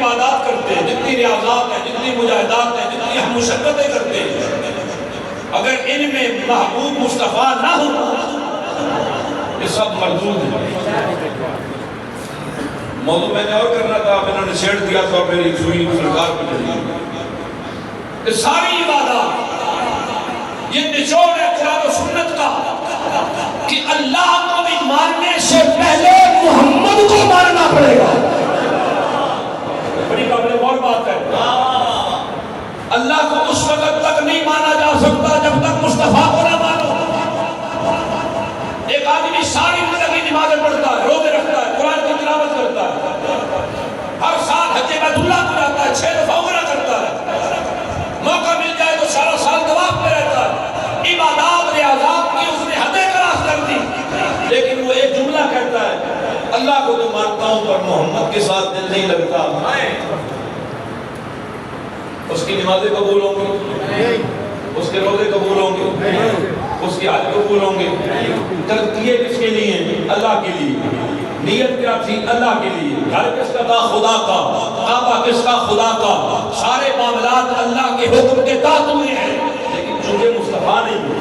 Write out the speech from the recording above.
عبادات کرتے ہیں، جتنی ریاضات ہیں، جتنی مجاہدات ہیں، جتنی ہم مشقتیں کرتے ہیں، اگر ان میں محبوب مصطفیٰ نہ ہو یہ سب مردود ہے۔ موضوع میں نے اور کرنا تھا، انہوں نے چھیڑ دیا تو میری سوئی سرکار پہ چلی۔ یہ ساری عبادات، یہ نچوڑ ہے قرآن و سنت کا کہ اللہ کو بھی ماننے سے پہلے محمد کو ماننا پڑے گا۔ بڑی قابل غور بات ہے۔ اللہ کو اس وقت تک نہیں مانا جا سکتا جب تک مصطفیٰ کو نہ مانو۔ ایک آدمی ساری زندگی نمازیں پڑھتا ہے، روزے رکھتا ہے، قرآن کی تلاوت کرتا ہے، ہر سال حج بیت اللہ کو جاتا ہے، 6 دفعہ عمرہ کرتا ہے، موقع مل جائے تو سارا سال طواف پہ رہتا ہے، عبادات ریاضات کی اس نے حدیں کراس کر دی، لیکن وہ ایک جملہ کہتا ہے اللہ کو تو مانتا ہوں پر محمد کے ساتھ دل نہیں لگتا۔ اس کی نمازیں قبول ہوں گی، اس کے روزے قبول ہوں گے، اس کی حج قبول ہوں گے۔ کیے کس کے لیے؟ اللہ کے لیے۔ نیت کیا تھی؟ اللہ کے لیے۔ گھر کس کا تھا؟ خدا کا۔ کعبہ کس کا؟ خدا کا۔ سارے معاملات اللہ کے حکم کے تحت ہوئے ہیں، لیکن چونکہ مصطفیٰ نہیں ہوئے